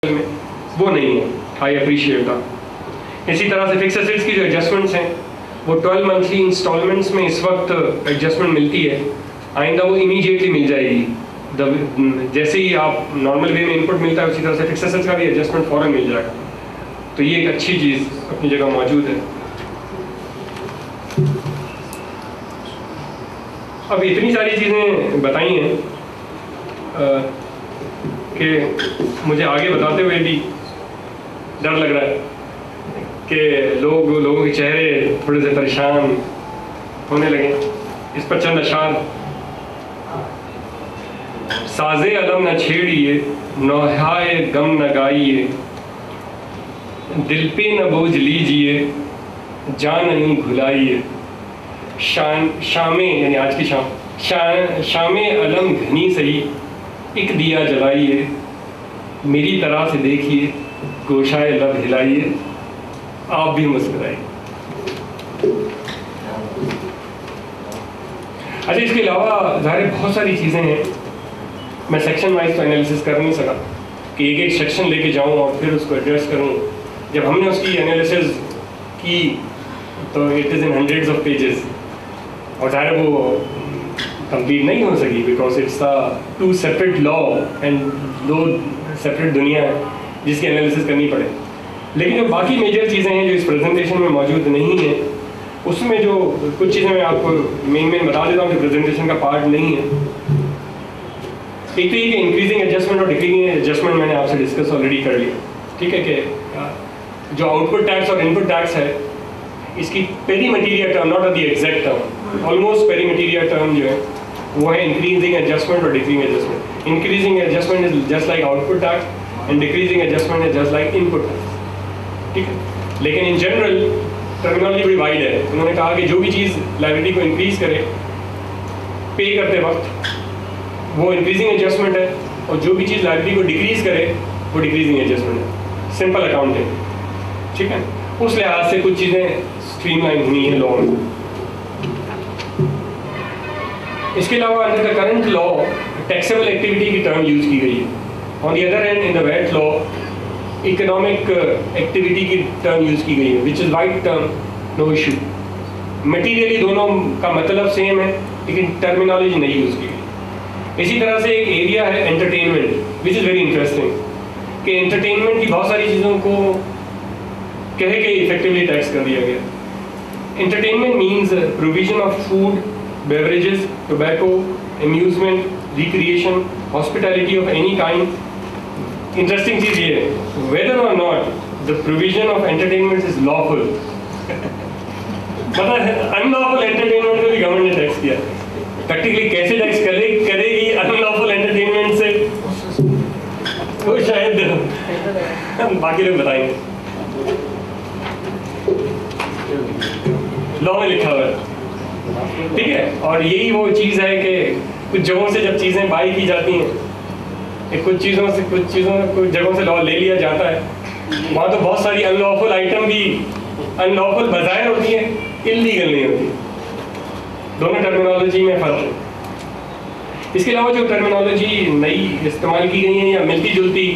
में वो नहीं है। I appreciate that. इसी तरह से फिक्स एसेट्स की जो एडजस्टमेंट्स हैं वो 12 मंथली इंस्टॉलमेंट्स में इस वक्त एडजस्टमेंट मिलती है, आइंदा वो इमीडिएटली मिल जाएगी। जैसे ही आप नॉर्मल वे में इनपुट मिलता है उसी तरह से फिक्स एसेट्स का भी एडजस्टमेंट फ़ौरन मिल जाएगा। तो ये एक अच्छी चीज़ अपनी जगह मौजूद है। अब इतनी सारी चीज़ें बताई हैं कि मुझे आगे बताते हुए भी डर लग रहा है कि लोगों के चेहरे थोड़े से परेशान होने लगे। इस पर चंद अशार। साज़े अलम न छेड़िए, नौहाए गम न गाइए, दिल पे न बोझ लीजिए, जान यूं घुलाइए। शामे यानी आज की शामे अलम घनी सही, एक दिया जलाइए, मेरी तरह से देखिए, गोशाए लब हिलाइए, आप भी मुस्कुराइए। अच्छा, इसके अलावा ज़ाहिर बहुत सारी चीज़ें हैं, मैं सेक्शन वाइज तो एनालिसिस कर नहीं सका कि एक एक सेक्शन लेके जाऊं और फिर उसको एड्रेस करूं। जब हमने उसकी एनालिसिस की तो it is in hundreds of pages, और ज़ाहिर वो कंप्लीट नहीं हो सकी because it's two separate law and दो सेपरेट दुनिया है जिसकी एनालिसिस करनी पड़े। लेकिन जो बाकी मेजर चीज़ें हैं जो इस प्रेजेंटेशन में मौजूद नहीं है, उसमें जो कुछ चीज़ें मैं आपको मेन बता देता हूँ जो प्रेजेंटेशन का पार्ट नहीं है। एक तो ये कि इंक्रीजिंग एडजस्टमेंट और डिक्रीजिंग एडजस्टमेंट मैंने आपसे डिस्कस ऑलरेडी कर लिया। ठीक है कि जो आउटपुट टैक्स और इनपुट टैक्स है, इसकी pari materia term, not the exact term, almost pari materia term जो है वो है इंक्रीजिंग एडजस्टमेंट और decreasing adjustment. Increasing adjustment is just like output tax and decreasing adjustment is just like input tax. ठीक है, लेकिन इन जनरल टर्मिनोलॉजी बड़ी wide है। उन्होंने कहा कि जो भी चीज़ लायबिलिटी को इंक्रीज करे पे करते वक्त वो इंक्रीजिंग एडजस्टमेंट है, और जो भी चीज़ लायबिलिटी को डिक्रीज करे वो डिक्रीजिंग एडजस्टमेंट है। Simple accounting. ठीक है, उस लिहाज से कुछ चीज़ें स्ट्रीमलाइन हुई हैं लॉ में। इसके अलावा under the current law taxable activity की टर्म यूज की गई है। On the other hand in the VAT law economic activity की टर्म यूज की गई है, which is wide term, no issue. Materially दोनों का मतलब सेम है लेकिन टर्मिनोलॉजी नहीं यूज की गई। इसी तरह से एक एरिया है entertainment, which is very interesting कि एंटरटेनमेंट की बहुत सारी चीज़ों को कह के इफेक्टिवली टैक्स कर दिया गया। Entertainment means provision of food, beverages, tobacco, amusement, recreation, hospitality of any kind. Interesting चीज़ ये है, whether or not the provision of entertainment is lawful. मतलब अनलॉफुल एंटरटेनमेंट को भी गवर्नमेंट ने टैक्स किया। प्रैक्टिकली कैसे टैक्स करेगी अनलॉफुल एंटरटेनमेंट से, वो शायद बाकी लोग बताएंगे। लॉ में लिखा हुआ है। ठीक है, और यही वो चीज़ है कि कुछ जगहों से जब चीज़ें बाई की जाती हैं, कुछ जगहों से लॉ ले लिया जाता है, वहाँ तो बहुत सारी अनलॉफुल आइटम भी अनलॉफुल बजाय होती है, इल्लीगल नहीं होती। दोनों टर्मिनोलॉजी में फ़र्क है। इसके अलावा जो टर्मिनोलॉजी नई इस्तेमाल की गई है या मिलती जुलती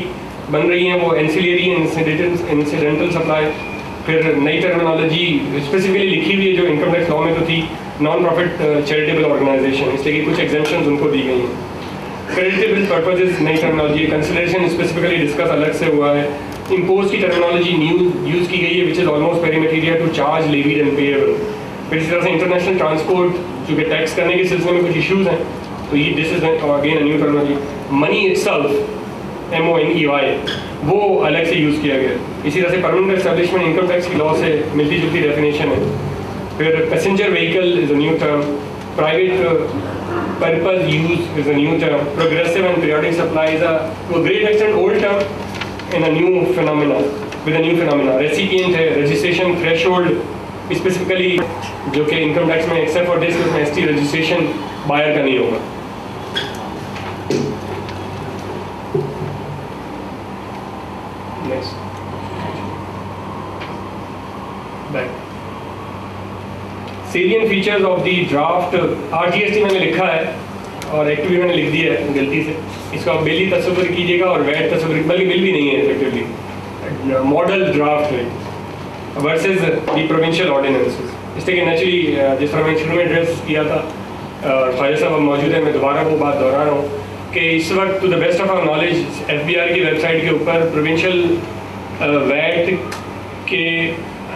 बन रही हैं वो एंसिलरी, इंसिडेंटल सप्लाई, फिर नई टर्मिनोलॉजी स्पेसिफिकली लिखी हुई है जो इनकम टैक्स लॉ में तो थी, नॉन प्रॉफिट चैरिटेबल ऑर्गेनाइजेशन, इसलिए कि कुछ एग्जेम्पशंस उनको दी गई हैं। क्रेडिटेबल पर्पसेस नई टर्मिनोलॉजी, कंसिडरेशन स्पेसिफिकली डिस्कस अलग से हुआ है। इम्पोज की टर्मिनोलॉजी न्यू यूज़ की गई है, which is almost pari materia to charge, levied and payable. फिर इसी तरह से इंटरनेशनल ट्रांसपोर्ट, चूँकि टैक्स करने के सिलसिले में कुछ इशूज़ हैं तो ये this is again a new terminology. Money itself, MONEY, वो अलग से यूज़ किया गया। इसी तरह से परमानेंट एस्टैब्लिशमेंट इनकम टैक्स की लॉ से मिलती जुलती डेफिनेशन है। फिर passenger vehicle is a new term, private purpose use is a new term, progressive and periodic supply is a to a great extent old term in a new phenomena with a new phenomena. Recipient है, registration threshold specifically जो कि income tax में except for this उसमें ST registration buyer का नहीं होगा। सेलियन features of the draft RGST मैंने लिखा है और एक्टिविटी मैंने लिख दिया है गलती से। इसको आप बिल ही तस्वीर कीजिएगा और वैट तस्वीर, बल्कि बिल भी नहीं है effectively, model draft rate versus the provincial ordinances. इसलिए नेचुरली जिस तरह मैं शुरू में एड्रेस किया था, ख्वाजा साहब मौजूद है, मैं दोबारा वो बात दोहरा रहा हूँ कि इस वक्त to the best of our knowledge FBR की वेबसाइट के ऊपर प्रोविंशियल वैट के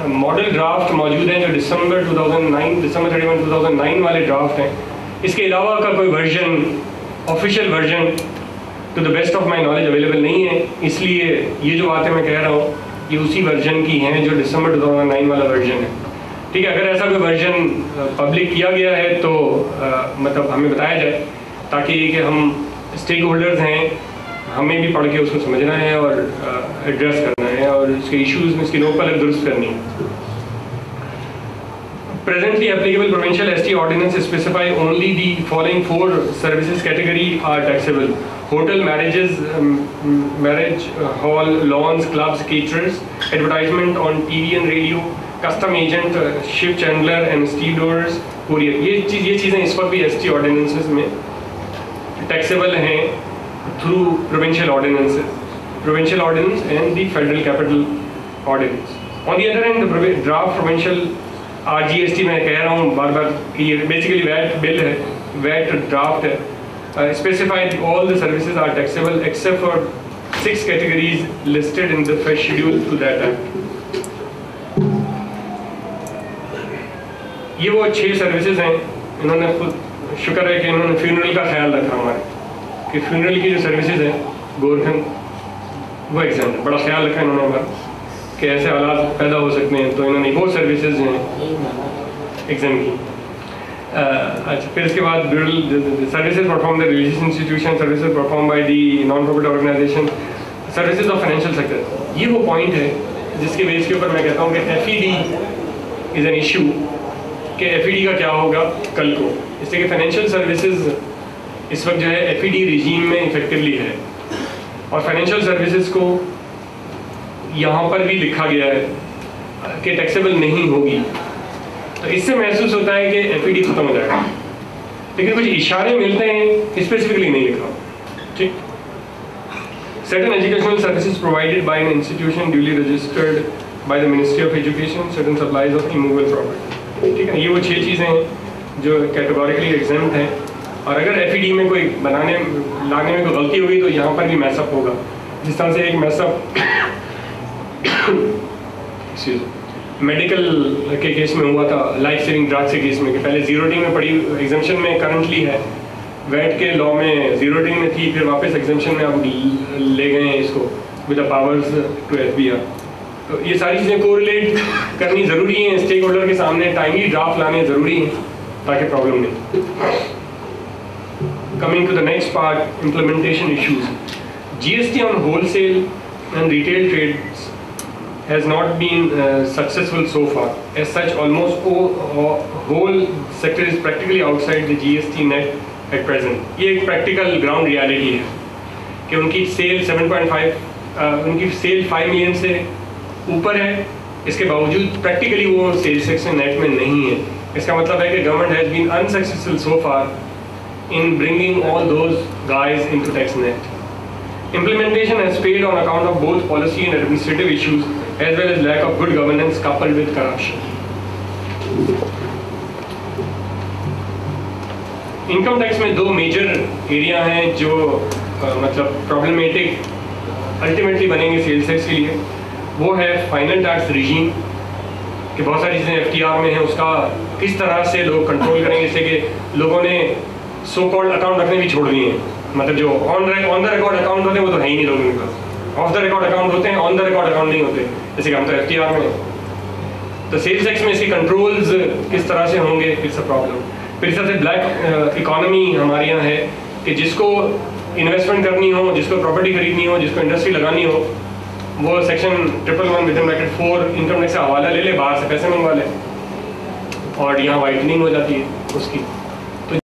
मॉडल ड्राफ्ट मौजूद हैं जो दिसंबर 31 2009 वाले ड्राफ्ट हैं। इसके अलावा का कोई version, official version two the best of my knowledge available नहीं है। इसलिए ये जो बातें मैं कह रहा हूँ ये उसी वर्जन की हैं जो दिसंबर 2009 वाला वर्जन है। ठीक है, अगर ऐसा कोई वर्जन पब्लिक किया गया है तो मतलब हमें बताया जाए, ताकि कि हम स्टेक होल्डर्स हैं, हमें भी पढ़ के उसको समझना है और एड्रेस करना है और इसके इश्यूज में इसकी नोक पलक दुरुस्त करनी है। Presently applicable provincial ST ordinance specify only the following 4 services category are taxable: hotel, marriages, marriage hall, lawns, clubs, caterers, advertisement on TV and radio, custom agent, ship chandler and stevedores, courier। ये चीज़ें इस वक्त भी ST ordinances में taxable हैं through provincial ordinance and the federal capital ordinance। On the other hand, the draft provincial RGST मैं कह रहा हूँ बार बार कि ये बेसिकली वैट बिल है, वैट ड्राफ्ट है, specified all the services are taxable except for 6 categories listed in the first schedule to that act. ये वो 6 सर्विसेज हैं। इन्होंने खुद शुक्र है कि इन्होंने फ्यूनरल का ख्याल रखा हमारे, कि फ्यूनरल की जो सर्विसेज हैं गोरखन वो एग्जाम है, बड़ा ख्याल रखा इन्होंने हमारा कि ऐसे हालात पैदा हो सकते हैं, तो इन्होंने वो सर्विसेज हैं एग्जाम की। अच्छा, फिर इसके बाद services perform the religious institution, services perform by the non profit organisation, services of financial sector. ये वो पॉइंट है जिसके बेस के ऊपर मैं कहता हूँ कि FED इज़ एन इशू, कि FED का क्या होगा कल को। इसलिए कि फाइनेंशियल सर्विसेज इस वक्त जो है FED रिजीम में इफेक्टिवली है, और फाइनेंशियल सर्विसेज को यहाँ पर भी लिखा गया है कि टैक्सेबल नहीं होगी। तो इससे महसूस होता है कि FED खत्म हो जाएगा, लेकिन कुछ इशारे मिलते हैं, स्पेसिफिकली नहीं लिखा। ठीक, certain educational services provided by an institution duly registered by the Ministry of Education, certain supplies of immovable property। ठीक है, ये वो 6 चीज़ें हैं जो कैटेगोरिकली एग्जेम्प्ट हैं, और अगर FED में कोई लाने में कोई गलती होगी तो यहाँ पर भी मैसअप होगा। जिस तरह से एक मैसअप मेडिकल के केस में हुआ था, लाइफ सेविंग ड्रग्स के केस में, कि पहले जीरोटिंग में पड़ी, एग्जाम्शन में करंटली है, वैट के लॉ में जीरोटिंग में थी, फिर वापस एग्जाम्शन में अब ले गए हैं इसको with the powers to FBR। तो ये सारी चीज़ें कोरिलेट करनी ज़रूरी है, स्टेक होल्डर के सामने टाइमली ड्राफ्ट लाने ज़रूरी हैं ताकि प्रॉब्लम नहीं। Coming to the next part, implementation issues. GST on wholesale and retail trades has not been successful so far. As such, almost whole sector is practically outside the GST net at present। ये एक practical ground reality है कि उनकी cell 7.5 उनकी cell 5 million से ऊपर है, इसके बावजूद प्रैक्टिकली वो सेल्स टैक्स नेट में नहीं है। इसका मतलब है कि government has been unsuccessful so far in bringing all those guys into tax net. Implementation has failed on account of both policy and administrative issues, as well as lack of good governance coupled with corruption. Income tax में 2 major area हैं जो मतलब problematic ultimately बनेंगे sales tax के लिए। वो है final tax regime, कि बहुत सारी चीज़ें FTR में हैं, उसका किस तरह से लोग कंट्रोल करेंगे, जैसे कि लोगों ने सो कॉल्ड अकाउंट रखने भी छोड़ दिए हैं। मतलब जो ऑन द रिकॉर्ड अकाउंट होते हैं वो तो है ही नहीं लोगों के पास, ऑफ द रिकॉर्ड अकाउंट होते हैं, ऑन द रिकॉर्ड अकाउंट नहीं होते, जैसे कि हम तो FTR में। तो सेल्स टैक्स में इसके कंट्रोल्स किस तरह से होंगे, इट्स अ प्रॉब्लम। फिर इस तरह से ब्लैक इकोनॉमी हमारे यहाँ है कि जिसको इन्वेस्टमेंट करनी हो, जिसको प्रॉपर्टी खरीदनी हो, जिसको इंडस्ट्री लगानी हो, वो सेक्शन 111(4) इनकम टैक्स से हवाला ले ले, बाहर से पैसे मंगवा ले, और यहाँ वाइटनिंग हो जाती है उसकी।